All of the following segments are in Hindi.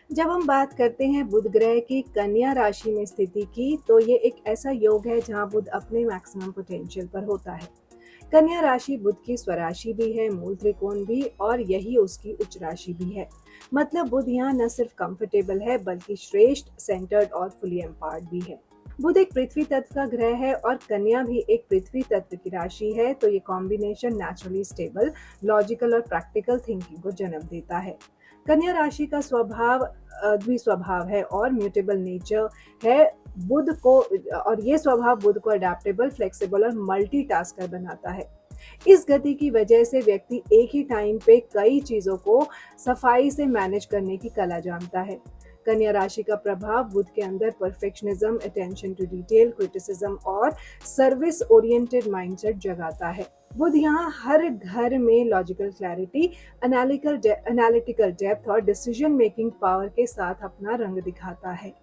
जब हम बात करते हैं बुध ग्रह की कन्या राशि में स्थिति की, तो ये एक ऐसा योग है जहां बुध अपने मैक्सिमम पोटेंशियल पर होता है। कन्या राशि बुध की स्वराशि भी है, मूल त्रिकोण भी, और यही उसकी उच्च राशि भी है। मतलब बुध यहाँ न सिर्फ कंफर्टेबल है बल्कि श्रेष्ठ, सेंटर्ड और फुली एम्पावर्ड भी है। बुध एक पृथ्वी तत्व का ग्रह है और कन्या भी एक पृथ्वी तत्व की राशि है, तो ये कॉम्बिनेशन नेचुरली स्टेबल, लॉजिकल और प्रैक्टिकल थिंकिंग को जन्म देता है। कन्या राशि का स्वभाव द्विस्वभाव है और म्यूटेबल नेचर है। बुध को और ये स्वभाव बुध को अडेप्टेबल, फ्लेक्सिबल और मल्टीटास्कर बनाता है। इस गति की वजह से व्यक्ति एक ही टाइम पे कई चीजों को सफाई से मैनेज करने की कला जानता है। कन्या राशि का प्रभाव बुध के अंदर perfectionism, attention to detail, criticism और सर्विस ओरिएंटेड माइंडसेट जगाता है। बुध यहाँ हर घर में लॉजिकल क्लैरिटी, एनालिटिकल डेप्थ और डिसीजन मेकिंग पावर के साथ अपना रंग दिखाता है।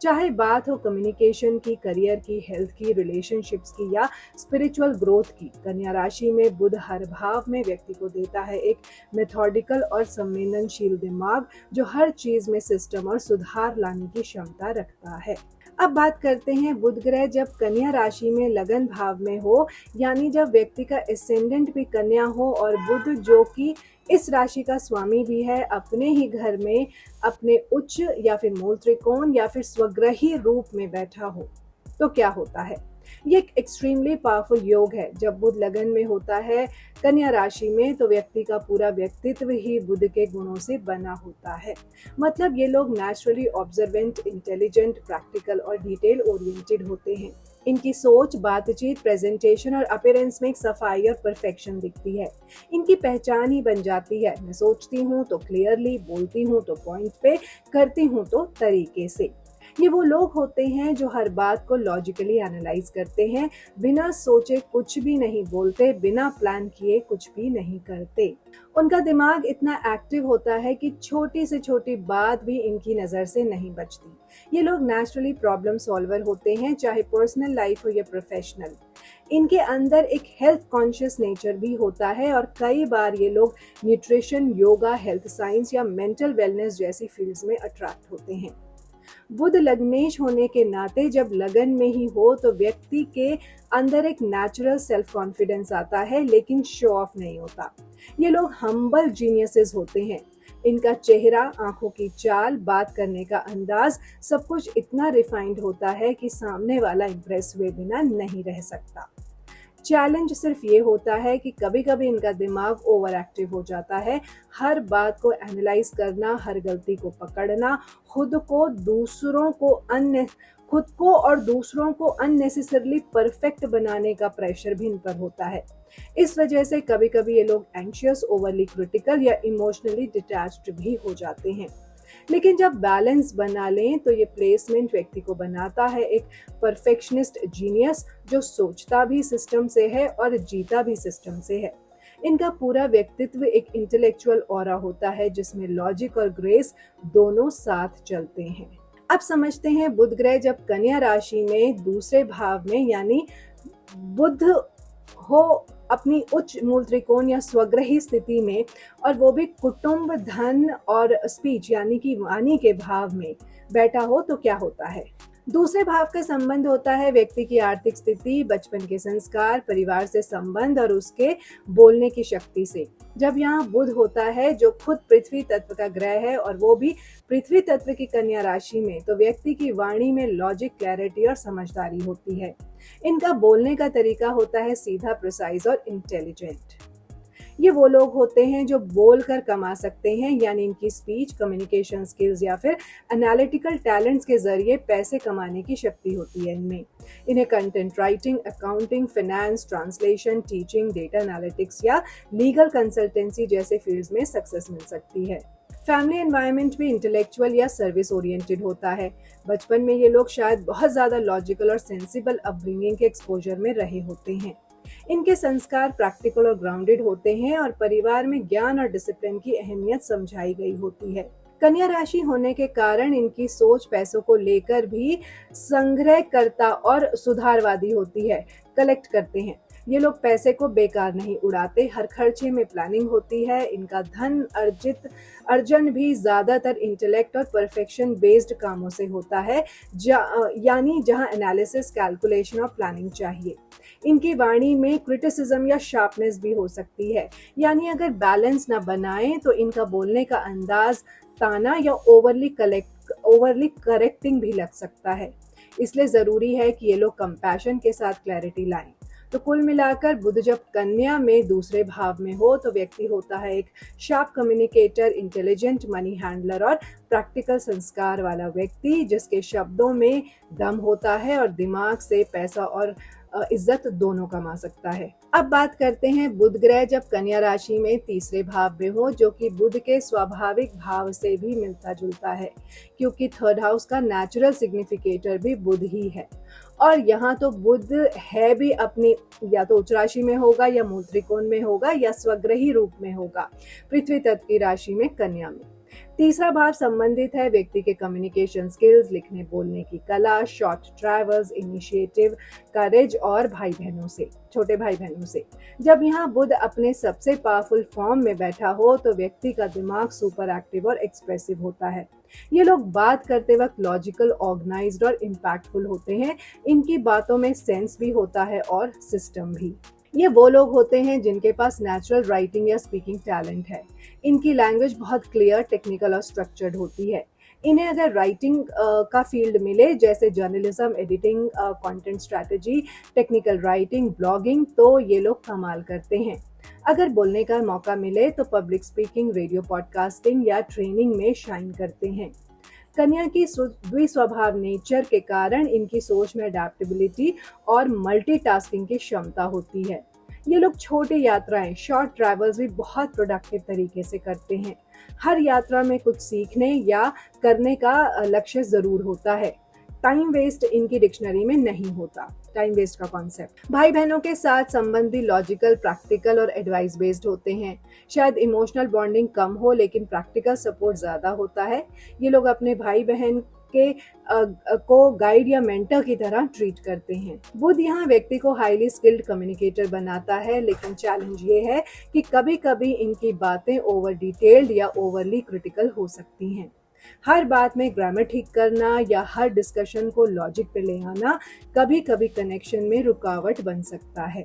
चाहे बात हो कम्युनिकेशन की, करियर की, हेल्थ की, रिलेशनशिप्स की या स्पिरिचुअल ग्रोथ की, कन्या राशि में बुध हर भाव में व्यक्ति को देता है एक मेथोडिकल और संवेदनशील दिमाग जो हर चीज में सिस्टम और सुधार लाने की क्षमता रखता है। अब बात करते हैं बुध ग्रह जब कन्या राशि में लगन भाव में हो, यानी जब व्यक्ति का एसेंडेंट भी कन्या हो और बुध जो कि इस राशि का स्वामी भी है अपने ही घर में अपने उच्च या फिर मूल त्रिकोण या फिर स्वग्रही रूप में बैठा हो, तो क्या होता है। ये एक एक्सट्रीमली पावरफुल योग है। जब बुध लगन में होता है कन्या राशि में, तो व्यक्ति का पूरा व्यक्तित्व ही बुध के गुणों से बना होता है। मतलब ये लोग नेचुरली ऑब्जर्वेंट, इंटेलिजेंट, प्रैक्टिकल और डिटेल ओरिएंटेड होते हैं। इनकी सोच, बातचीत, प्रेजेंटेशन और अपीयरेंस में एक सफाई और परफेक्शन दिखती है। इनकी पहचान ही बन जाती है। मैं सोचती हूँ तो क्लियरली, बोलती हूँ तो पॉइंट पे, करती हूँ तो तरीके से। ये वो लोग होते हैं जो हर बात को लॉजिकली एनालाइज करते हैं, बिना सोचे कुछ भी नहीं बोलते, बिना प्लान किए कुछ भी नहीं करते। उनका दिमाग इतना एक्टिव होता है कि छोटी से छोटी बात भी इनकी नज़र से नहीं बचती। ये लोग नेचुरली प्रॉब्लम सॉल्वर होते हैं, चाहे पर्सनल लाइफ हो या प्रोफेशनल। इनके अंदर एक हेल्थ कॉन्शियस नेचर भी होता है और कई बार ये लोग न्यूट्रिशन, योगा, हेल्थ साइंस या मेंटल वेलनेस जैसी फील्ड्स में अट्रैक्ट होते हैं। बुध लग्नेश होने के नाते जब लगन में ही हो तो व्यक्ति के अंदर एक नेचुरल सेल्फ कॉन्फिडेंस आता है, लेकिन शो ऑफ नहीं होता। ये लोग हम्बल जीनियसेस होते हैं। इनका चेहरा, आंखों की चाल, बात करने का अंदाज, सब कुछ इतना रिफाइंड होता है कि सामने वाला इम्प्रेस हुए बिना नहीं रह सकता। चैलेंज सिर्फ ये होता है कि कभी कभी इनका दिमाग ओवर एक्टिव हो जाता है। हर बात को एनालाइज करना, हर गलती को पकड़ना, खुद को और दूसरों को अननेसेसरली परफेक्ट बनाने का प्रेशर भी इन पर होता है। इस वजह से कभी कभी ये लोग एंशियस, ओवरली क्रिटिकल या इमोशनली डिटैच्ड भी हो जाते हैं। लेकिन जब बैलेंस बना लें तो ये प्लेसमेंट व्यक्ति को बनाता है एक परफेक्शनिस्ट जीनियस जो सोचता भी सिस्टम से है और जीता भी सिस्टम से है। इनका पूरा व्यक्तित्व एक इंटेलेक्चुअल ऑरा होता है जिसमें लॉजिक और ग्रेस दोनों साथ चलते हैं। अब समझते हैं बुध ग्रह जब कन्या राशि में दूसरे भाव में, यानी बुध हो अपनी उच्च मूल त्रिकोण या स्वग्रही स्थिति में, और वो भी कुटुंब, धन और स्पीच यानी कि वाणी के भाव में बैठा हो, तो क्या होता है। दूसरे भाव का संबंध होता है व्यक्ति की आर्थिक स्थिति, बचपन के संस्कार, परिवार से संबंध और उसके बोलने की शक्ति से। जब यहाँ बुध होता है जो खुद पृथ्वी तत्व का ग्रह है और वो भी पृथ्वी तत्व की कन्या राशि में, तो व्यक्ति की वाणी में लॉजिक, क्लैरिटी और समझदारी होती है। इनका बोलने का तरीका होता है सीधा, प्रिसाइज और इंटेलिजेंट। ये वो लोग होते हैं जो बोलकर कमा सकते हैं, यानी इनकी स्पीच, कम्युनिकेशन स्किल्स या फिर एनालिटिकल टैलेंट्स के जरिए पैसे कमाने की शक्ति होती है इनमें। इन्हें content writing, accounting, finance, translation, teaching, data analytics या लीगल कंसल्टेंसी जैसे फील्ड्स में सक्सेस मिल सकती है। फैमिली एनवायरनमेंट भी इंटेलेक्चुअल या सर्विस ओरिएंटेड होता है। बचपन में ये लोग शायद बहुत ज़्यादा लॉजिकल और सेंसिबल अपब्रिंगिंग के एक्सपोजर में रहे होते हैं। इनके संस्कार प्रैक्टिकल और ग्राउंडेड होते हैं और परिवार में ज्ञान और डिसिप्लिन की अहमियत समझाई गई होती है। कन्या राशि होने के कारण इनकी सोच पैसों को लेकर भी संग्रहकर्ता और सुधारवादी होती है। कलेक्ट करते हैं, ये लोग पैसे को बेकार नहीं उड़ाते, हर खर्चे में प्लानिंग होती है। इनका धन अर्जन भी ज़्यादातर इंटेलेक्ट और परफेक्शन बेस्ड कामों से होता है, यानी जहाँ एनालिसिस, कैलकुलेशन और प्लानिंग चाहिए। इनकी वाणी में क्रिटिसिज्म या शार्पनेस भी हो सकती है, यानी अगर बैलेंस ना बनाए तो इनका बोलने का अंदाज ताना या ओवरली करेक्टिंग भी लग सकता है। इसलिए ज़रूरी है कि ये लोग कंपैशन के साथ क्लैरिटी लाएं। तो कुल मिलाकर बुध जब कन्या में दूसरे भाव में हो तो व्यक्ति होता है एक sharp communicator, intelligent money handler और प्रैक्टिकल संस्कार वाला व्यक्ति, जिसके शब्दों में दम होता है और दिमाग से पैसा और इज्जत दोनों कमा सकता है। अब बात करते हैं बुध ग्रह जब कन्या राशि में तीसरे भाव में हो, जो कि बुध के स्वाभाविक भाव से भी मिलता जुलता है, क्योंकि थर्ड हाउस का नेचुरल सिग्निफिकेटर भी बुध ही है। और यहाँ तो बुध है भी अपनी, या तो उच्च राशि में होगा या मूल त्रिकोण में होगा या स्वग्रही रूप में होगा, पृथ्वी तत्व की राशि में कन्या में। तीसरा भाव संबंधित है व्यक्ति के कम्युनिकेशन स्किल्स, लिखने बोलने की कला, शॉर्ट ट्रैवल्स, इनिशिएटिव, करेज और छोटे भाई बहनों से। जब यहाँ बुध अपने सबसे पावरफुल फॉर्म में बैठा हो तो व्यक्ति का दिमाग सुपर एक्टिव और एक्सप्रेसिव होता है। ये लोग बात करते वक्त लॉजिकल, ऑर्गेनाइज्ड और इम्पैक्टफुल होते हैं। इनकी बातों में सेंस भी होता है और सिस्टम भी। ये वो लोग होते हैं जिनके पास नेचुरल राइटिंग या स्पीकिंग टैलेंट है। इनकी लैंग्वेज बहुत क्लियर, टेक्निकल और स्ट्रक्चर्ड होती है। इन्हें अगर राइटिंग का फील्ड मिले, जैसे journalism, editing, content strategy, technical writing, blogging, तो ये लोग कमाल करते हैं। अगर बोलने का मौका मिले तो पब्लिक स्पीकिंग, रेडियो पॉडकास्टिंग या ट्रेनिंग में शाइन करते हैं। कन्या की द्विस्वभाव नेचर के कारण इनकी सोच में अडेप्टेबिलिटी और मल्टीटास्किंग की क्षमता होती है। ये लोग छोटी यात्राएं, शॉर्ट ट्रैवल्स भी बहुत प्रोडक्टिव तरीके से करते हैं। हर यात्रा में कुछ सीखने या करने का लक्ष्य जरूर होता है। टाइम वेस्ट इनकी डिक्शनरी में नहीं होता, टाइम वेस्ट का कॉन्सेप्ट। भाई बहनों के साथ संबंध भी लॉजिकल, प्रैक्टिकल और एडवाइस बेस्ड होते हैं। शायद इमोशनल बॉन्डिंग कम हो, लेकिन प्रैक्टिकल सपोर्ट ज्यादा होता है। ये लोग अपने भाई बहन को गाइड या मेंटर की तरह ट्रीट करते हैं। बुध यहाँ व्यक्ति को हाईली स्किल्ड कम्युनिकेटर बनाता है, लेकिन चैलेंज ये है कि कभी कभी इनकी बातें ओवर डिटेल्ड या ओवरली क्रिटिकल हो सकती हैं। हर बात में ग्रामर ठीक करना या हर डिस्कशन को लॉजिक पे ले आना कभी कभी कनेक्शन में रुकावट बन सकता है।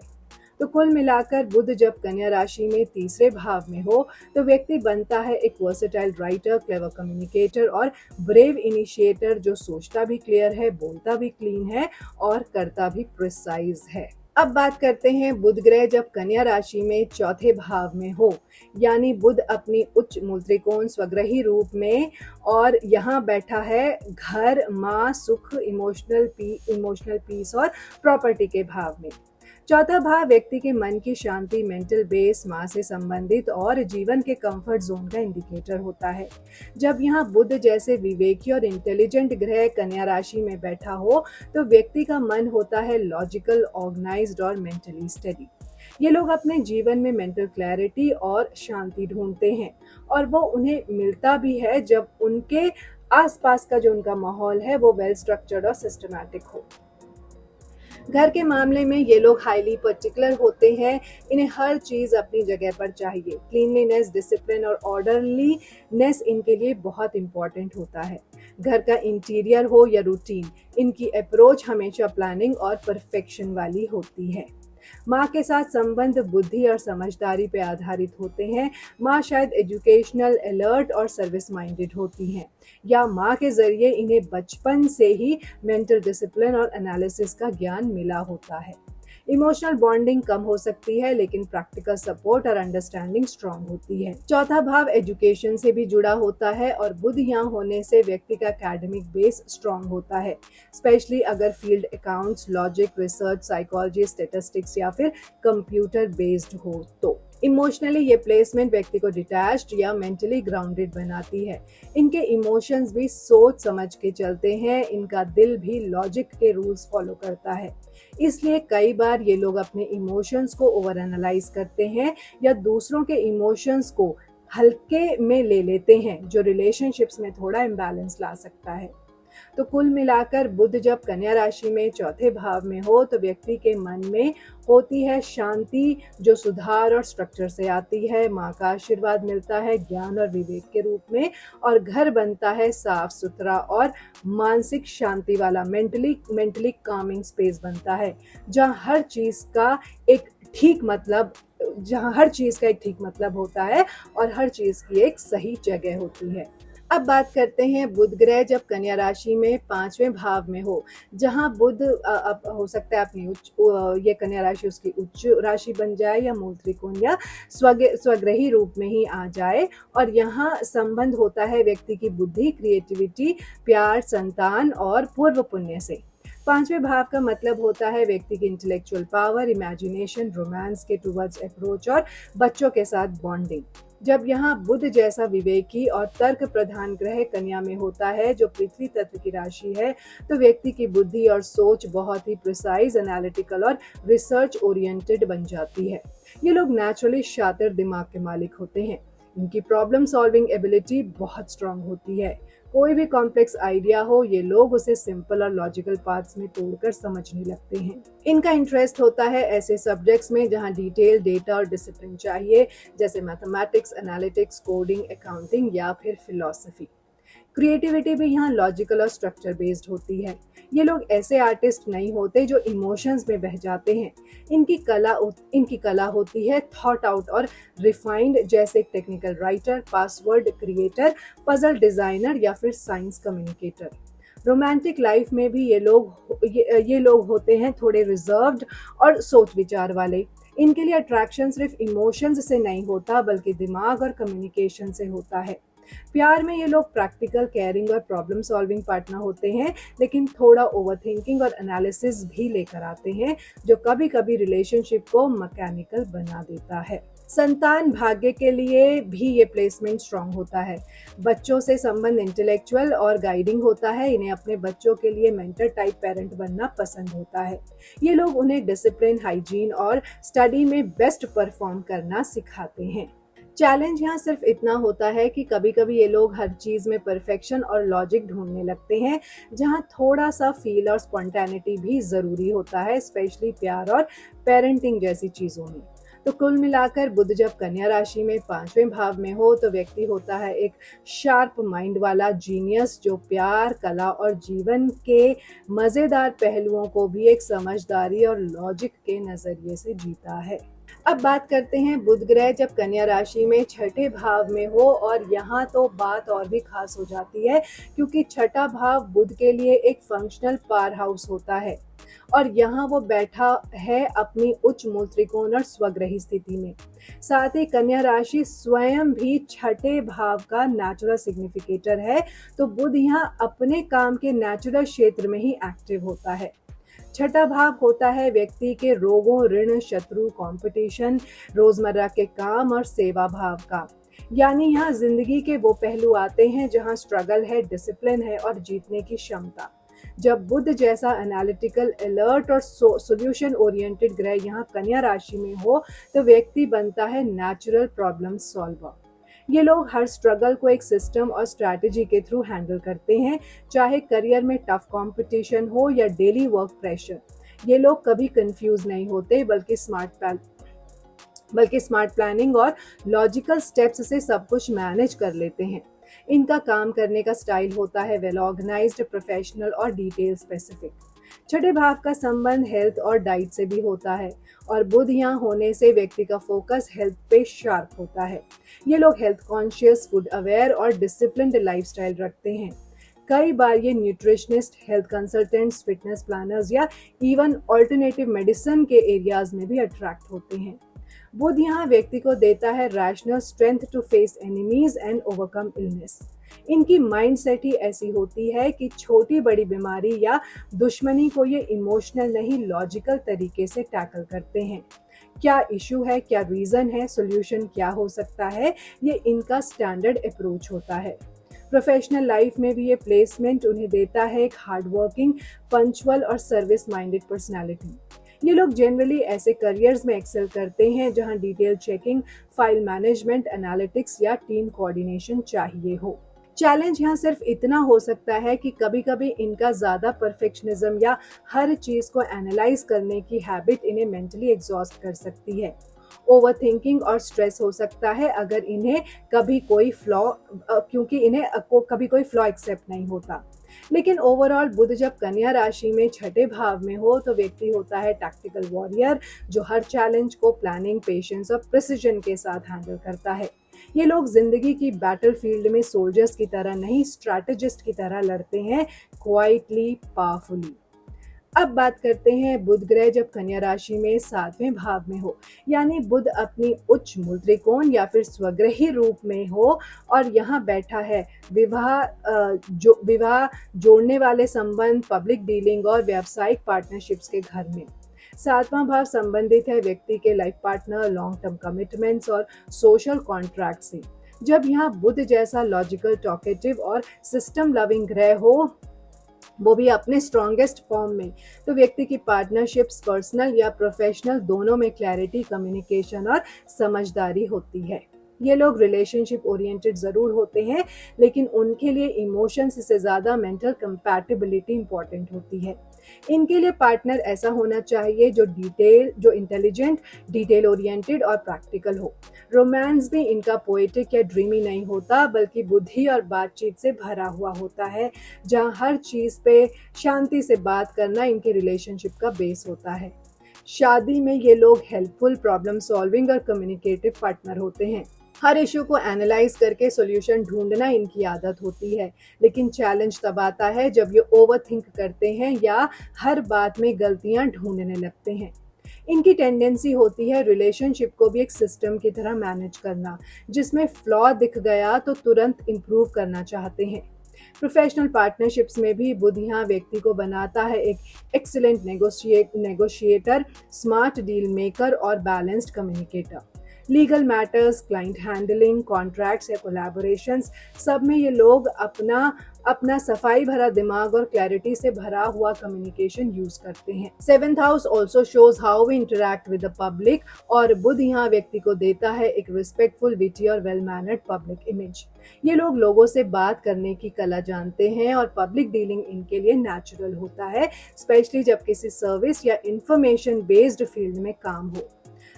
तो कुल मिलाकर बुध जब कन्या राशि में तीसरे भाव में हो तो व्यक्ति बनता है एक वर्सेटाइल राइटर, क्लेवर कम्युनिकेटर और ब्रेव इनिशिएटर, जो सोचता भी क्लियर है, बोलता भी क्लीन है और करता भी प्रिसाइज है। अब बात करते हैं बुध ग्रह जब कन्या राशि में चौथे भाव में हो, यानी बुध अपनी उच्च मूल त्रिकोण स्वग्रही रूप में और यहाँ बैठा है घर, माँ, सुख, इमोशनल पीस और प्रॉपर्टी के भाव में। चौथा भाव व्यक्ति के मन की शांति, मेंटल बेस, माँ से संबंधित और जीवन के कंफर्ट जोन का इंडिकेटर होता है। जब यहाँ बुध जैसे विवेकी और इंटेलिजेंट ग्रह कन्या राशि में बैठा हो तो व्यक्ति का मन होता है लॉजिकल, ऑर्गेनाइज्ड और मेंटली स्टडी। ये लोग अपने जीवन में मेंटल क्लैरिटी और शांति ढूंढते हैं और वो उन्हें मिलता भी है जब उनके आसपास का जो उनका माहौल है वो वेल स्ट्रक्चर्ड और सिस्टमैटिक हो। घर के मामले में ये लोग हाईली पर्टिकुलर होते हैं। इन्हें हर चीज़ अपनी जगह पर चाहिए। क्लीनलीनेस, डिसिप्लिन और ऑर्डरलीनेस इनके लिए बहुत इंपॉर्टेंट होता है। घर का इंटीरियर हो या रूटीन, इनकी अप्रोच हमेशा प्लानिंग और परफेक्शन वाली होती है। माँ के साथ संबंध बुद्धि और समझदारी पे आधारित होते हैं। माँ शायद एजुकेशनल, अलर्ट और सर्विस माइंडेड होती हैं, या माँ के जरिए इन्हें बचपन से ही मेंटल डिसिप्लिन और एनालिसिस का ज्ञान मिला होता है। इमोशनल बॉन्डिंग कम हो सकती है, लेकिन प्रैक्टिकल सपोर्ट और अंडरस्टैंडिंग स्ट्रांग होती है। चौथा भाव एजुकेशन से भी जुड़ा होता है और बुध यहाँ होने से व्यक्ति का एकेडमिक बेस स्ट्रांग होता है, स्पेशली अगर field accounts, logic, research, psychology, statistics या फिर कंप्यूटर बेस्ड हो तो। इमोशनली ये प्लेसमेंट व्यक्ति को डिटैच्ड या मेंटली ग्राउंडेड बनाती है। इनके इमोशंस भी सोच समझ के चलते हैं। इनका दिल भी लॉजिक के रूल्स फॉलो करता है। इसलिए कई बार ये लोग अपने इमोशंस को ओवर एनालाइज करते हैं या दूसरों के इमोशंस को हल्के में ले लेते हैं, जो रिलेशनशिप्स में थोड़ा इम्बैलेंस ला सकता है। तो कुल मिलाकर बुध जब कन्या राशि में चौथे भाव में हो तो व्यक्ति के मन में होती है शांति, जो सुधार और स्ट्रक्चर से आती है। माँ का आशीर्वाद मिलता है ज्ञान और विवेक के रूप में, और घर बनता है साफ सुथरा और मानसिक शांति वाला, मेंटली कामिंग स्पेस बनता है, जहाँ हर चीज का एक ठीक मतलब जहाँ हर चीज का एक ठीक मतलब होता है और हर चीज की एक सही जगह होती है। अब बात करते हैं बुध ग्रह जब कन्या राशि में 5वें भाव में हो, जहां बुध अब हो सकता है अपनी ये कन्या राशि उसकी उच्च राशि बन जाए या मूल त्रिकोण या स्वग्रही रूप में ही आ जाए, और यहाँ संबंध होता है व्यक्ति की बुद्धि, क्रिएटिविटी, प्यार, संतान और पूर्व पुण्य से। 5वें भाव का मतलब होता है व्यक्ति की इंटेलेक्चुअल पावर, इमेजिनेशन, रोमांस के टुवर्ड्स अप्रोच और बच्चों के साथ बॉन्डिंग। जब यहाँ बुध जैसा विवेकी और तर्क प्रधान ग्रह कन्या में होता है, जो पृथ्वी तत्व की राशि है, तो व्यक्ति की बुद्धि और सोच बहुत ही प्रिसाइज, एनालिटिकल और रिसर्च ओरिएंटेड बन जाती है। ये लोग नेचुरली शातिर दिमाग के मालिक होते हैं। इनकी प्रॉब्लम सॉल्विंग एबिलिटी बहुत स्ट्रांग होती है। कोई भी कॉम्प्लेक्स आइडिया हो, ये लोग उसे सिंपल और लॉजिकल पार्ट्स में तोड़कर समझने लगते हैं। इनका इंटरेस्ट होता है ऐसे सब्जेक्ट्स में जहां डिटेल, डेटा और डिसिप्लिन चाहिए, जैसे मैथमेटिक्स, एनालिटिक्स, कोडिंग, अकाउंटिंग या फिर फिलॉसफी। क्रिएटिविटी भी यहाँ लॉजिकल और स्ट्रक्चर बेस्ड होती है। ये लोग ऐसे आर्टिस्ट नहीं होते जो इमोशंस में बह जाते हैं। इनकी कला होती है थॉट आउट और रिफाइंड, जैसे technical writer, password creator, puzzle designer या फिर साइंस कम्युनिकेटर। रोमांटिक लाइफ में भी ये लोग होते हैं थोड़े रिजर्व्ड और सोच विचार वाले। इनके लिए अट्रैक्शन सिर्फ इमोशंस से नहीं होता, बल्कि दिमाग और कम्युनिकेशन से होता है। प्यार में ये लोग प्रैक्टिकल, केयरिंग और प्रॉब्लम सॉल्विंग पार्टनर होते हैं, लेकिन थोड़ा ओवरथिंकिंग और एनालिसिस भी लेकर आते हैं, जो कभी कभी रिलेशनशिप को मैकेनिकल बना देता है। संतान भाग्य के लिए भी ये प्लेसमेंट स्ट्रांग होता है। बच्चों से संबंध इंटेलेक्चुअल और गाइडिंग होता है। इन्हें अपने बच्चों के लिए मेंटर टाइप पेरेंट बनना पसंद होता है। ये लोग उन्हें डिसिप्लिन, हाइजीन और स्टडी में बेस्ट परफॉर्म करना सिखाते हैं। चैलेंज यहाँ सिर्फ इतना होता है कि कभी कभी ये लोग हर चीज में परफेक्शन और लॉजिक ढूंढने लगते हैं, जहाँ थोड़ा सा फील और स्पॉन्टेनिटी भी जरूरी होता है, स्पेशली प्यार और पेरेंटिंग जैसी चीजों में। तो कुल मिलाकर बुध जब कन्या राशि में 5वें भाव में हो तो व्यक्ति होता है एक शार्प माइंड वाला जीनियस, जो प्यार, कला और जीवन के मजेदार पहलुओं को भी एक समझदारी और लॉजिक के नजरिए से जीता है। अब बात करते हैं बुध ग्रह जब कन्या राशि में 6ठे भाव में हो, और यहाँ तो बात और भी खास हो जाती है, क्योंकि 6ठा भाव बुध के लिए एक फंक्शनल पावर हाउस होता है, और यहाँ वो बैठा है अपनी उच्च मूल त्रिकोण और स्वग्रही स्थिति में। साथ ही कन्या राशि स्वयं भी 6ठे भाव का नेचुरल सिग्निफिकेटर है, तो बुध यहाँ अपने काम के नेचुरल क्षेत्र में ही एक्टिव होता है। 6ठा भाव होता है व्यक्ति के रोगों, ऋण, शत्रु, कंपटीशन, रोजमर्रा के काम और सेवा भाव का। यानी यहाँ जिंदगी के वो पहलू आते हैं जहाँ स्ट्रगल है, डिसिप्लिन है और जीतने की क्षमता। जब बुध जैसा एनालिटिकल, अलर्ट और सॉल्यूशन ओरिएंटेड ग्रह यहाँ कन्या राशि में हो तो व्यक्ति बनता है नेचुरल प्रॉब्लम सॉल्वर। ये लोग हर स्ट्रगल को एक सिस्टम और स्ट्रैटेजी के थ्रू हैंडल करते हैं, चाहे करियर में टफ कंपटीशन हो या डेली वर्क प्रेशर। ये लोग कभी कंफ्यूज नहीं होते, बल्कि स्मार्ट प्लानिंग और लॉजिकल स्टेप्स से सब कुछ मैनेज कर लेते हैं। इनका काम करने का स्टाइल होता है वेल ऑर्गेनाइज्ड, प्रोफेशनल और डिटेल स्पेसिफिक। 6ठे भाव का संबंध हेल्थ और डाइट से भी होता है, और बुध यहाँ होने से व्यक्ति का फोकस हेल्थ पे शार्प होता है। ये लोग हेल्थ कॉन्शियस, फूड अवेयर और डिसिप्लिन्ड लाइफस्टाइल रखते हैं। कई बार ये nutritionist, health consultants, fitness planners या इवन ऑल्टरनेटिव मेडिसिन के एरियाज में भी अट्रैक्ट होते हैं। बुध यहाँ व्यक्ति को देता है rational strength to face enemies and overcome illness. इनकी माइंडसेट ही ऐसी होती है कि छोटी बड़ी बीमारी या दुश्मनी को ये इमोशनल नहीं, लॉजिकल तरीके से टैकल करते हैं। क्या इशू है, क्या रीजन है, सॉल्यूशन क्या हो सकता है, ये इनका स्टैंडर्ड अप्रोच होता है। प्रोफेशनल लाइफ में भी ये प्लेसमेंट उन्हें देता है एक हार्डवर्किंग, पंचुअल और सर्विस माइंडेड पर्सनालिटी। ये लोग जनरली ऐसे करियर्स में एक्सेल करते हैं जहां detail checking, file management, analytics या टीम कोऑर्डिनेशन चाहिए हो। चैलेंज यहाँ सिर्फ इतना हो सकता है कि कभी-कभी इनका ज़्यादा परफेक्शनिज्म या हर चीज़ को एनालाइज करने की हैबिट इन्हें मेंटली एग्जॉस्ट कर सकती है। ओवरथिंकिंग और स्ट्रेस हो सकता है अगर इन्हें कभी कोई फ्लॉ क्योंकि इन्हें कभी कोई फ्लॉ एक्सेप्ट नहीं होता। लेकिन ओवरऑल बुध जब कन्या राशि में छठे भाव में हो तो व्यक्ति होता है टैक्टिकल वॉरियर, जो हर चैलेंज को प्लानिंग, पेशेंस और प्रिसिजन के साथ हैंडल करता है। ये लोग जिंदगी की बैटलफील्ड में सोल्जर्स की तरह नहीं, स्ट्रैटेजिस्ट की तरह लड़ते हैं, क्वाइटली, पावरफुली। अब बात करते हैं बुध ग्रह जब कन्या राशि में सातवें भाव में हो, यानी बुध अपनी उच्च मूल त्रिकोण या फिर स्वग्रही रूप में हो और यहाँ बैठा है विवाह जोड़ने वाले संबंध, पब्लिक डीलिंग और व्यावसायिक पार्टनरशिप्स के घर में। सातवां भाव संबंधित है व्यक्ति के life partner, long term commitments और सोशल कॉन्ट्रैक्ट से। जब यहाँ बुध जैसा लॉजिकल, टॉकेटिव और सिस्टम लविंग ग्रह हो, वो भी अपने स्ट्रॉन्गेस्ट फॉर्म में, तो व्यक्ति की पार्टनरशिप्स पर्सनल या प्रोफेशनल दोनों में क्लैरिटी, कम्युनिकेशन और समझदारी होती है। ये लोग रिलेशनशिप ओरिएंटेड ज़रूर होते हैं, लेकिन उनके लिए इमोशंस से ज़्यादा मेंटल कंपैटिबिलिटी इंपॉर्टेंट होती है। इनके लिए पार्टनर ऐसा होना चाहिए जो इंटेलिजेंट, डिटेल ओरिएंटेड और प्रैक्टिकल हो। रोमांस भी इनका पोएटिक या ड्रीमी नहीं होता, बल्कि बुद्धि और बातचीत से भरा हुआ होता है, जहाँ हर चीज़ पे शांति से बात करना इनके रिलेशनशिप का बेस होता है। शादी में ये लोग हेल्पफुल, प्रॉब्लम सॉल्विंग और कम्युनिकेटिव पार्टनर होते हैं। हर इशू को एनालाइज करके सॉल्यूशन ढूंढना इनकी आदत होती है, लेकिन चैलेंज तब आता है जब ये ओवरथिंक करते हैं या हर बात में गलतियां ढूंढने लगते हैं। इनकी टेंडेंसी होती है रिलेशनशिप को भी एक सिस्टम की तरह मैनेज करना, जिसमें फ्लॉ दिख गया तो तुरंत इम्प्रूव करना चाहते हैं। प्रोफेशनल पार्टनरशिप्स में भी बुध यहाँ व्यक्ति को बनाता है एक excellent negotiator, smart deal maker और balanced communicator. Legal matters, client handling, contracts या कोलैबोरेशंस, सब में ये लोग अपना अपना सफाई भरा दिमाग और क्लैरिटी से भरा हुआ कम्युनिकेशन यूज करते हैं। Seventh house also shows how we interact with the public, और बुध यहाँ व्यक्ति को देता है एक रिस्पेक्टफुल, विटी और वेल मैनर्ड पब्लिक इमेज। ये लोग लोगों से बात करने की कला जानते हैं और पब्लिक डीलिंग इनके लिए नेचुरल होता है, स्पेशली जब किसी सर्विस या इंफॉर्मेशन बेस्ड फील्ड में काम हो।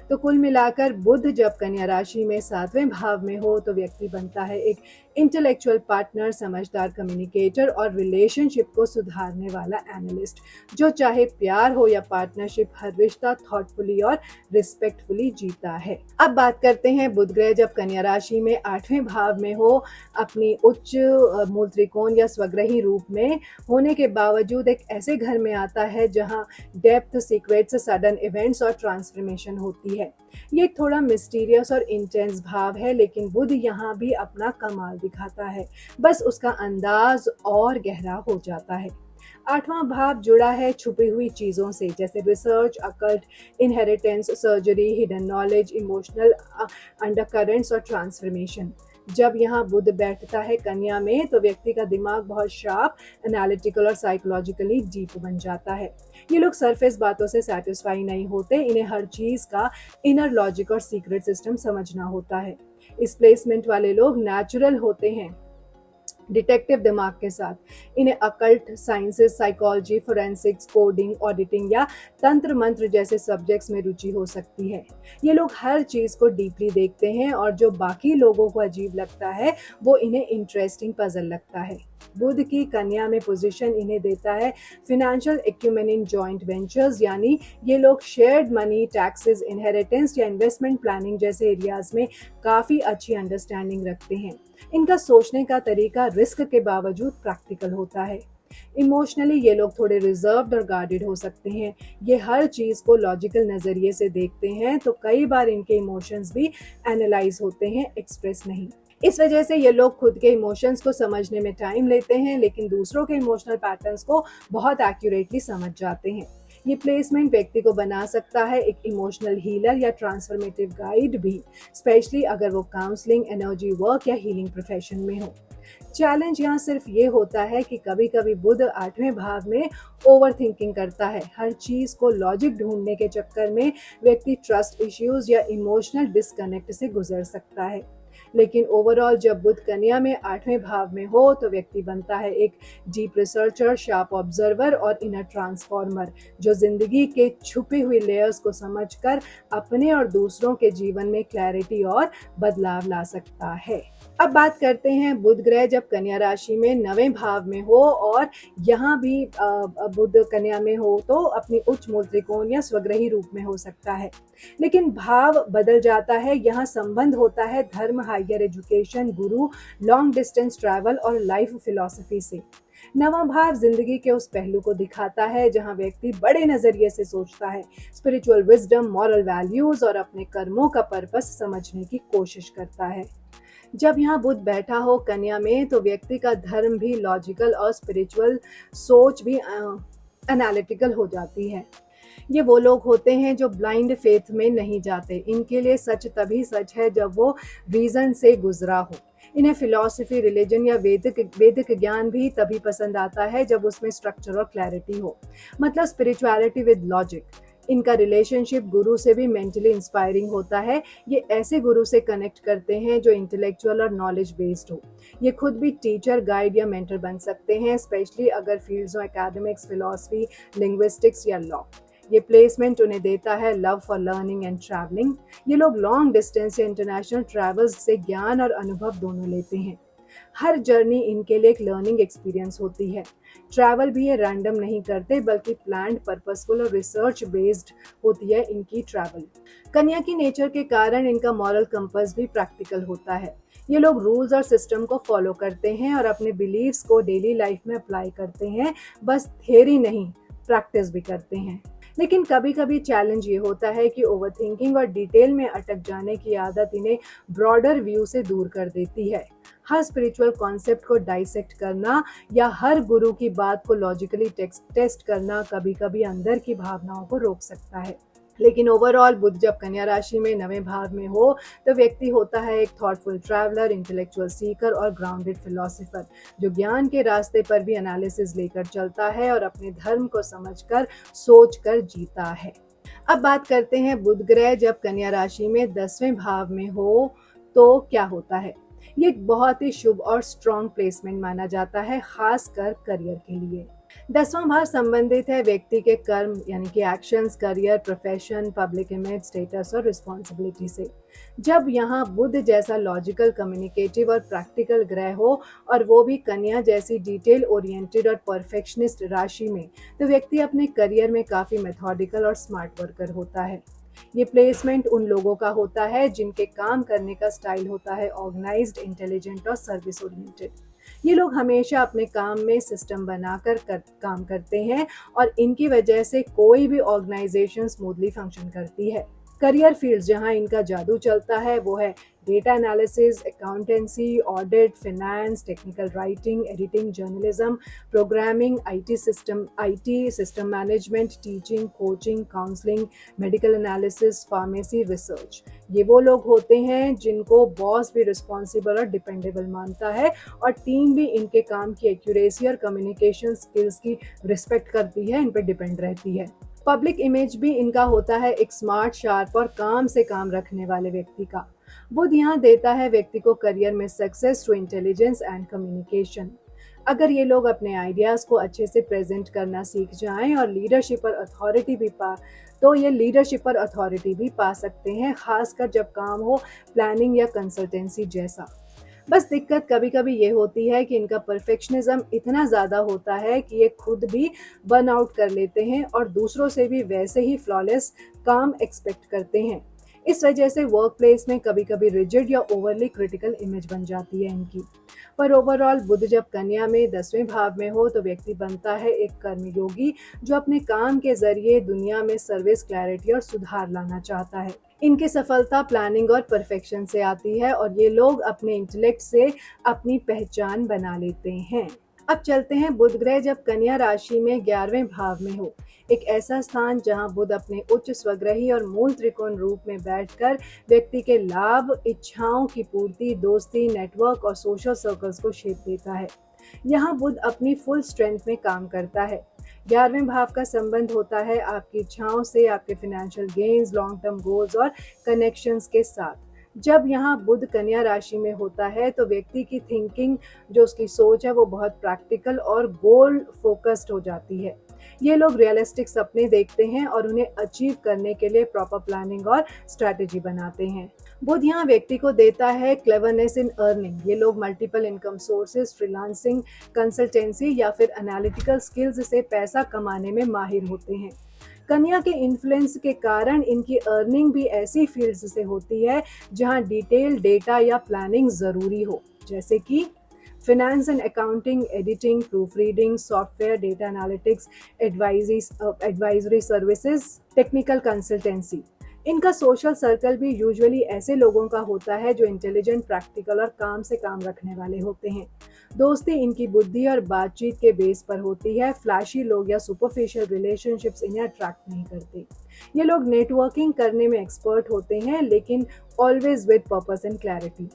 तो कुल मिलाकर बुध जब कन्या राशि में सातवें भाव में हो तो व्यक्ति बनता है एक इंटेलेक्चुअल पार्टनर, समझदार कम्युनिकेटर और रिलेशनशिप को सुधारने वाला एनालिस्ट, जो चाहे प्यार हो या पार्टनरशिप, हर रिश्ता थॉटफुली और रिस्पेक्टफुली जीता है। अब बात करते हैं बुध ग्रह जब कन्या राशि में आठवें भाव में हो, अपनी उच्च मूल त्रिकोण या स्वग्रही रूप में होने के बावजूद एक ऐसे घर में आता है जहां डेप्थ, सीक्रेट्स, सडन इवेंट्स और ट्रांसफॉर्मेशन होती है। ये थोड़ा मिस्टीरियस और इंटेंस भाव है, लेकिन बुध यहाँ भी अपना कमाल दिखाता है, बस उसका अंदाज और गहरा हो जाता है। आठवां भाव जुड़ा है छुपी हुई चीजों से, जैसे research, occult, inheritance, surgery, hidden knowledge, emotional undercurrents और ट्रांसफॉर्मेशन। जब यहाँ बुध बैठता है कन्या में तो व्यक्ति का दिमाग बहुत शार्प, एनालिटिकल और साइकोलॉजिकली डीप बन जाता है। ये लोग सरफेस बातों से सेटिस्फाई नहीं होते, इन्हें हर चीज का इनर लॉजिक और सीक्रेट सिस्टम समझना होता है। इस प्लेसमेंट वाले लोग नेचुरल होते हैं, डिटेक्टिव दिमाग के साथ। इन्हें occult sciences, psychology, forensics, coding, auditing या तंत्र मंत्र जैसे सब्जेक्ट्स में रुचि हो सकती है। ये लोग हर चीज को डीपली देखते हैं और जो बाकी लोगों को अजीब लगता है वो इन्हें इंटरेस्टिंग पजल लगता है। बुध की कन्या में पोजीशन इन्हें देता है financial acumen in joint ventures, यानी ये लोग शेयर्ड मनी, टैक्सेस, इनहेरिटेंस या इन्वेस्टमेंट प्लानिंग जैसे एरियाज में काफी अच्छी अंडरस्टैंडिंग रखते हैं। इनका सोचने का तरीका रिस्क के बावजूद प्रैक्टिकल होता है। इमोशनली ये लोग थोड़े रिजर्व्ड और गार्डेड हो सकते हैं। ये हर चीज को लॉजिकल नजरिए से देखते हैं, तो कई बार इनके इमोशंस भी एनालाइज होते हैं, एक्सप्रेस नहीं। इस वजह से ये लोग खुद के इमोशंस को समझने में टाइम लेते हैं, लेकिन दूसरों के इमोशनल पैटर्न्स को बहुत एक्यूरेटली समझ जाते हैं। ये प्लेसमेंट व्यक्ति को बना सकता है एक इमोशनल हीलर या ट्रांसफॉर्मेटिव गाइड भी, स्पेशली अगर वो काउंसलिंग, एनर्जी वर्क या हीलिंग प्रोफेशन में हो। चैलेंज यहाँ सिर्फ ये होता है कि कभी कभी बुध आठवें भाव में ओवर थिंकिंग करता है। हर चीज को लॉजिक ढूंढने के चक्कर में व्यक्ति ट्रस्ट इश्यूज या इमोशनल डिस्कनेक्ट से गुजर सकता है। लेकिन ओवरऑल जब बुध कन्या में 8वें भाव में हो तो व्यक्ति बनता है एक डीप रिसर्चर, शार्प ऑब्जर्वर और इनर ट्रांसफॉर्मर, जो जिंदगी के छुपी हुई लेयर्स को समझकर अपने और दूसरों के जीवन में क्लैरिटी और बदलाव ला सकता है। अब बात करते हैं बुध ग्रह जब कन्या राशि में 9वें भाव में हो और यहाँ भी बुध कन्या में हो तो अपनी उच्च मूल त्रिकोण या स्वग्रही रूप में हो सकता है। लेकिन भाव बदल जाता है। यहाँ संबंध होता है धर्म, हायर एजुकेशन, गुरु, लॉन्ग डिस्टेंस ट्रैवल और लाइफ फिलॉसफी से। नवां भाव जिंदगी के उस पहलू को दिखाता है जहां व्यक्ति बड़े नजरिए से सोचता है, स्पिरिचुअल विजडम, मॉरल वैल्यूज और अपने कर्मों का पर्पस समझने की कोशिश करता है। जब यहाँ बुध बैठा हो कन्या में तो व्यक्ति का धर्म भी लॉजिकल और स्पिरिचुअल सोच भी एनालिटिकल हो जाती है। ये वो लोग होते हैं जो ब्लाइंड फेथ में नहीं जाते। इनके लिए सच तभी सच है जब वो रीजन से गुजरा हो। इन्हें फिलॉसफी, रिलीजन या वैदिक ज्ञान भी तभी पसंद आता है जब उसमें स्ट्रक्चर और क्लैरिटी हो, मतलब स्पिरिचुअलिटी विद लॉजिक। इनका रिलेशनशिप गुरु से भी मेंटली इंस्पायरिंग होता है। ये ऐसे गुरु से कनेक्ट करते हैं जो इंटेलेक्चुअल और नॉलेज बेस्ड हो। ये खुद भी टीचर, गाइड या मेंटर बन सकते हैं, स्पेशली अगर फील्ड्स हो एकेडमिक्स, फिलॉसफी, लिंग्विस्टिक्स या लॉ। ये प्लेसमेंट उन्हें देता है love for learning and travelling. ये लोग लॉन्ग डिस्टेंस या इंटरनेशनल ट्रैवल्स से ज्ञान और अनुभव दोनों लेते हैं। हर जर्नी इनके लिए एक लर्निंग एक्सपीरियंस होती है। ट्रैवल भी ये रैंडम नहीं करते बल्कि प्लान्ड, पर्पसफुल और रिसर्च बेस्ड होती है इनकी ट्रैवल। कन्या की नेचर के कारण इनका मॉरल कंपास भी प्रैक्टिकल होता है। ये लोग रूल्स और सिस्टम को फॉलो करते हैं और अपने बिलीव्स को डेली लाइफ में अप्लाई करते हैं, बस थ्योरी नहीं, प्रैक्टिस भी करते हैं। लेकिन कभी कभी चैलेंज ये होता है कि ओवरथिंकिंग और डिटेल में अटक जाने की आदत इन्हें ब्रॉडर व्यू से दूर कर देती है। हर स्पिरिचुअल कॉन्सेप्ट को डाइसेक्ट करना या हर गुरु की बात को लॉजिकली टेस्ट करना कभी कभी अंदर की भावनाओं को रोक सकता है। लेकिन ओवरऑल बुध जब कन्या राशि में 9वें भाव में हो तो व्यक्ति होता है एक थॉटफुल ट्रैवलर, इंटेलेक्चुअल सीकर और ग्राउंडेड फिलोसोफर, जो ज्ञान के रास्ते पर भी एनालिसिस लेकर चलता है और अपने धर्म को समझकर, सोचकर जीता है। अब बात करते हैं बुध ग्रह जब कन्या राशि में 10वें भाव में हो तो क्या होता है। ये एक बहुत ही शुभ और स्ट्रॉन्ग प्लेसमेंट माना जाता है, खासकर करियर के लिए। 10वां भाव संबंधित है व्यक्ति के कर्म यानी कि actions, career, profession, public image, status और रिस्पॉन्सिबिलिटी से। जब यहाँ बुध जैसा लॉजिकल, कम्युनिकेटिव और प्रैक्टिकल ग्रह हो और वो भी कन्या जैसी डिटेल ओरिएंटेड और परफेक्शनिस्ट राशि में, तो व्यक्ति अपने करियर में काफी मेथोडिकल और स्मार्ट वर्कर होता है। ये प्लेसमेंट उन लोगों का होता है जिनके काम करने का स्टाइल होता है ऑर्गेनाइज्ड, इंटेलिजेंट और सर्विस ओरिएंटेड। ये लोग हमेशा अपने काम में सिस्टम बनाकर काम करते हैं और इनकी वजह से कोई भी ऑर्गेनाइजेशन स्मूथली फंक्शन करती है। करियर फील्ड जहां इनका जादू चलता है वो है data analysis, accountancy, audit, finance, technical writing, editing, journalism, programming, IT system management, teaching, coaching, counselling, medical analysis, pharmacy, research. ये वो लोग होते हैं जिनको बॉस भी रिस्पॉन्सिबल और डिपेंडेबल मानता है और टीम भी इनके काम की एक्यूरेसी और कम्युनिकेशन स्किल्स की रिस्पेक्ट करती है, इन पर डिपेंड रहती है। पब्लिक इमेज भी इनका होता है एक स्मार्ट, शार्प और काम से काम रखने वाले व्यक्ति का। बुध यहाँ देता है व्यक्ति को करियर में success through intelligence and communication. अगर ये लोग अपने आइडियाज को अच्छे से प्रेजेंट करना सीख जाएं और लीडरशिप और अथॉरिटी भी पा सकते हैं, खासकर जब काम हो प्लानिंग या कंसल्टेंसी जैसा। बस दिक्कत कभी कभी ये होती है कि इनका परफेक्शनिज्म इतना ज़्यादा होता है कि ये खुद भी बर्न आउट कर लेते हैं और दूसरों से भी वैसे ही फ्लॉलेस काम एक्सपेक्ट करते हैं। इस वजह से वर्क प्लेस में कभी कभी रिजिड या ओवरली क्रिटिकल इमेज बन जाती है इनकी। पर ओवरऑल बुध जब कन्या में 10वें भाव में हो तो व्यक्ति बनता है एक कर्मयोगी जो अपने काम के जरिए दुनिया में सर्विस, क्लैरिटी और सुधार लाना चाहता है। इनकी सफलता प्लानिंग और परफेक्शन से आती है और ये लोग अपने इंटेलेक्ट से अपनी पहचान बना लेते हैं। अब चलते हैं बुध ग्रह जब कन्या राशि में 11वें भाव में हो, एक ऐसा स्थान जहां बुध अपने उच्च स्वग्रही और मूल त्रिकोण रूप में बैठकर व्यक्ति के लाभ, इच्छाओं की पूर्ति, दोस्ती, नेटवर्क और सोशल सर्कल्स को शेप देता है। यहाँ बुध अपनी फुल स्ट्रेंथ में काम करता है। 11वें भाव का संबंध होता है आपकी इच्छाओं से, आपके financial gains, long term goals और कनेक्शंस के साथ। जब यहाँ बुध कन्या राशि में होता है तो व्यक्ति की थिंकिंग, जो उसकी सोच है, वो बहुत प्रैक्टिकल और गोल फोकस्ड हो जाती है। ये लोग रियलिस्टिक सपने देखते हैं और उन्हें अचीव करने के लिए प्रॉपर प्लानिंग और स्ट्रैटेजी बनाते हैं। बुध यहाँ व्यक्ति को देता है क्लेवरनेस इन अर्निंग। ये लोग multiple income sources, freelancing, consultancy या फिर एनालिटिकल स्किल्स से पैसा कमाने में माहिर होते हैं। कन्या के इन्फ्लुएंस के कारण इनकी अर्निंग भी ऐसी फील्ड्स से होती है जहां डिटेल डेटा या प्लानिंग ज़रूरी हो, जैसे कि finance and accounting, editing, proof reading, software, data analytics, advisory services, technical consultancy. इनका सोशल सर्कल भी यूजुअली ऐसे लोगों का होता है जो इंटेलिजेंट, प्रैक्टिकल और काम से काम रखने वाले होते हैं। दोस्ती इनकी बुद्धि और बातचीत के बेस पर होती है। फ्लैशी लोग या सुपरफिशियल रिलेशनशिप्स इन्हें अट्रैक्ट नहीं करते। ये लोग नेटवर्किंग करने में एक्सपर्ट होते हैं, लेकिन always with purpose and clarity.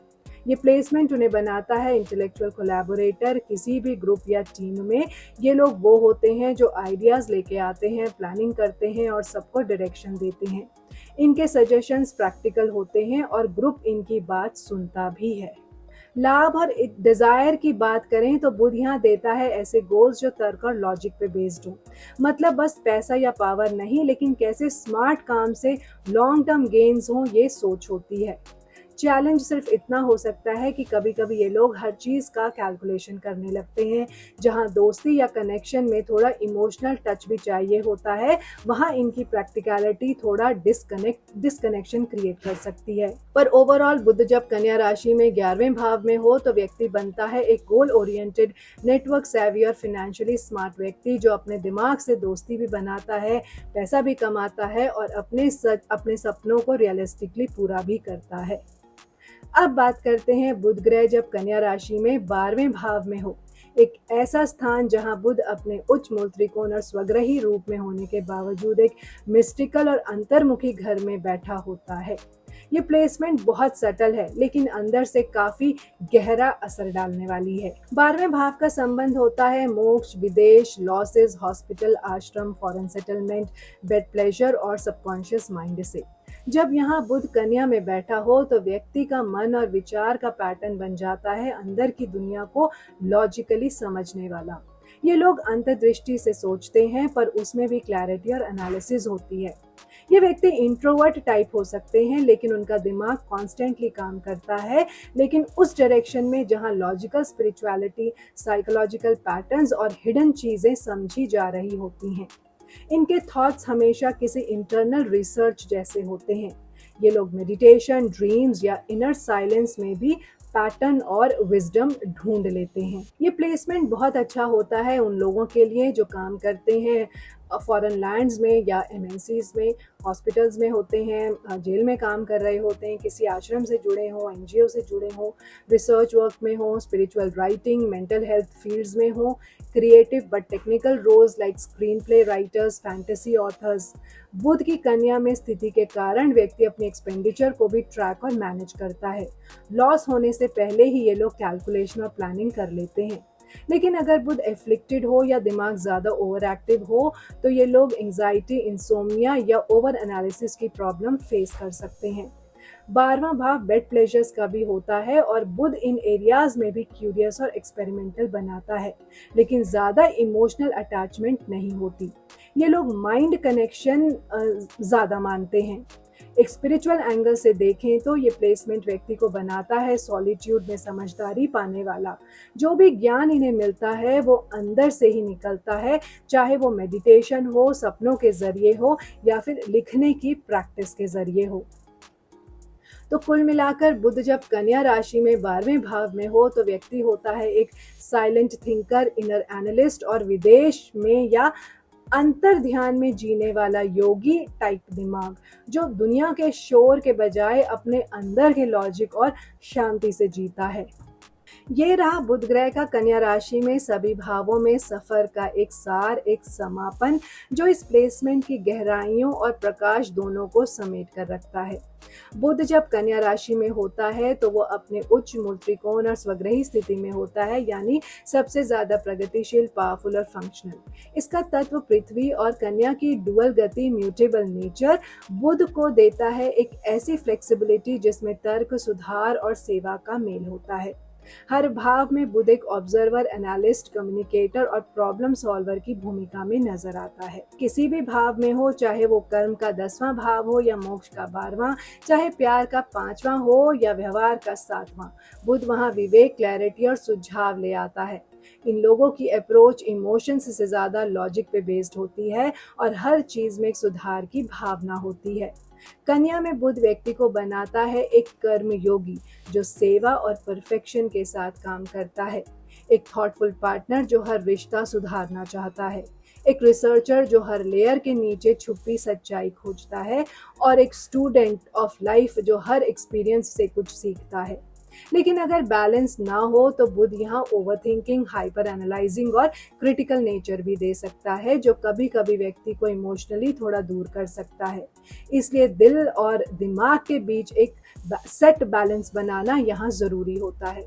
ये प्लेसमेंट उन्हें बनाता है इंटेलेक्चुअल कोलैबोरेटर। किसी भी ग्रुप या टीम में ये लोग वो होते हैं जो आइडियाज़ लेके आते हैं, प्लानिंग करते हैं और सबको डायरेक्शन देते हैं। इनके सजेशंस प्रैक्टिकल होते हैं और ग्रुप इनकी बात सुनता भी है। लाभ और डिजायर की बात करें तो बुध यहाँ देता है ऐसे गोल्स जो तर्क और लॉजिक पे बेस्ड हो। मतलब बस पैसा या पावर नहीं, लेकिन कैसे स्मार्ट काम से लॉन्ग टर्म गेन्स हों, ये सोच होती है। चैलेंज सिर्फ इतना हो सकता है कि कभी कभी ये लोग हर चीज़ का कैलकुलेशन करने लगते हैं। जहां दोस्ती या कनेक्शन में थोड़ा इमोशनल टच भी चाहिए होता है, वहां इनकी प्रैक्टिकलिटी थोड़ा डिस्कनेक्शन क्रिएट कर सकती है। पर ओवरऑल बुध जब कन्या राशि में 11वें भाव में हो तो व्यक्ति बनता है एक गोल ओरिएंटेड, नेटवर्क सेवी और फाइनेंशियली स्मार्ट व्यक्ति, जो अपने दिमाग से दोस्ती भी बनाता है, पैसा भी कमाता है और अपने सपनों को रियलिस्टिकली पूरा भी करता है। अब बात करते हैं बुध ग्रह जब कन्या राशि में 12वें भाव में हो। एक ऐसा स्थान जहां बुध अपने उच्च मूल त्रिकोण और स्वग्रही रूप में होने के बावजूद एक मिस्टिकल और अंतर्मुखी घर में बैठा होता है। ये प्लेसमेंट बहुत सटल है, लेकिन अंदर से काफी गहरा असर डालने वाली है। 12वें भाव का संबंध होता है मोक्ष, विदेश, लॉसेस, हॉस्पिटल, आश्रम, फॉरेन सेटलमेंट, बेड प्लेजर और सबकॉन्शियस माइंड से। जब यहाँ बुध कन्या में बैठा हो तो व्यक्ति का मन और विचार का पैटर्न बन जाता है अंदर की दुनिया को लॉजिकली समझने वाला। ये लोग अंतर्दृष्टि से सोचते हैं, पर उसमें भी क्लैरिटी और एनालिसिस होती है। ये व्यक्ति इंट्रोवर्ट टाइप हो सकते हैं, लेकिन उनका दिमाग कॉन्स्टेंटली काम करता है, लेकिन उस डायरेक्शन में जहां लॉजिकल, स्पिरिचुअलिटी, साइकोलॉजिकल पैटर्न्स और हिडन चीजें समझी जा रही होती हैं। इनके थॉट्स हमेशा किसी इंटरनल रिसर्च जैसे होते हैं। ये लोग मेडिटेशन, ड्रीम्स या इनर साइलेंस में भी पैटर्न और विजडम ढूंढ लेते हैं। ये प्लेसमेंट बहुत अच्छा होता है उन लोगों के लिए जो काम करते हैं फॉरेन लैंड्स में या एमएनसीज में, हॉस्पिटल्स में होते हैं, जेल में काम कर रहे होते हैं, किसी आश्रम से जुड़े हों, एनजीओ से जुड़े हों, रिसर्च वर्क में हों, spiritual writing, mental health fields में हों, creative but technical roles like screen play writers, fantasy authors. Budh की कन्या में स्थिति के कारण व्यक्ति अपनी एक्सपेंडिचर को भी ट्रैक और मैनेज करता है। लॉस होने से पहले ही ये लोग कैलकुलेशन और प्लानिंग कर लेते हैं। लेकिन अगर बुध एफ्लिक्टेड हो या दिमाग ज़्यादा ओवर एक्टिव हो तो ये लोग एंजाइटी, इंसोमिया या ओवर एनालिसिस की प्रॉब्लम फेस कर सकते हैं। 12वां भाव बेड प्लेजर्स का भी होता है और बुध इन एरियाज में भी क्यूरियस और एक्सपेरिमेंटल बनाता है, लेकिन ज़्यादा इमोशनल अटैचमेंट नहीं होती। ये लोग माइंड कनेक्शन ज़्यादा मानते हैं। एक स्पिरिचुअल एंगल से देखें तो ये प्लेसमेंट व्यक्ति को बनाता है सॉलिट्यूड में समझदारी पाने वाला। जो भी ज्ञान इन्हें मिलता है वो अंदर से ही निकलता है, चाहे वो मेडिटेशन हो, सपनों के जरिए हो या फिर लिखने की प्रैक्टिस के जरिए हो। तो कुल मिलाकर बुध जब कन्या राशि में 12वें भाव में हो तो व्यक्ति होता है एक साइलेंट थिंकर, इनर एनालिस्ट और विदेश में या अंतर ध्यान में जीने वाला योगी टाइप दिमाग, जो दुनिया के शोर के बजाय अपने अंदर के लॉजिक और शांति से जीता है। ये रहा बुध ग्रह का कन्या राशि में सभी भावों में सफर का एक सार, एक समापन, जो इस प्लेसमेंट की गहराइयों और प्रकाश दोनों को समेट कर रखता है। बुध जब कन्या राशि में होता है तो वो अपने उच्च मूल त्रिकोण और स्वग्रही स्थिति में होता है, यानी सबसे ज्यादा प्रगतिशील, पावरफुल और फंक्शनल। इसका तत्व पृथ्वी और कन्या की डुअल गति, म्यूटेबल नेचर, बुध को देता है एक ऐसी फ्लेक्सिबिलिटी जिसमें तर्क, सुधार और सेवा का मेल होता है। हर भाव में बुध एक ऑब्जर्वर, एनालिस्ट, कम्युनिकेटर और प्रॉब्लम सॉल्वर की भूमिका में नजर आता है। किसी भी भाव में हो, चाहे वो कर्म का 10वां भाव हो या मोक्ष का 12वां, चाहे प्यार का 5वां हो या व्यवहार का 7वां, बुध वहां विवेक, क्लैरिटी और सुझाव ले आता है। इन लोगों की अप्रोच इमोशंस से ज्यादा लॉजिक पे बेस्ड होती है और हर चीज में एक सुधार की भावना होती है। कन्या में बुध व्यक्ति को बनाता है एक कर्म योगी जो सेवा और परफेक्शन के साथ काम करता है, एक थॉटफुल पार्टनर जो हर रिश्ता सुधारना चाहता है, एक रिसर्चर जो हर लेयर के नीचे छुपी सच्चाई खोजता है, और एक स्टूडेंट ऑफ लाइफ जो हर एक्सपीरियंस से कुछ सीखता है। लेकिन अगर बैलेंस ना हो तो बुध यहाँ ओवरथिंकिंग, हाइपर एनालाइजिंग और क्रिटिकल नेचर भी दे सकता है, जो कभी कभी व्यक्ति को इमोशनली थोड़ा दूर कर सकता है। इसलिए दिल और दिमाग के बीच एक सेट बैलेंस बनाना यहाँ जरूरी होता है।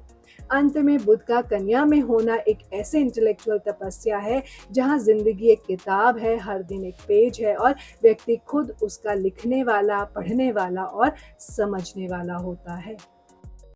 अंत में बुध का कन्या में होना एक ऐसे इंटेलेक्चुअल तपस्या है जहाँ जिंदगी एक किताब है, हर दिन एक पेज है और व्यक्ति खुद उसका लिखने वाला, पढ़ने वाला और समझने वाला होता है।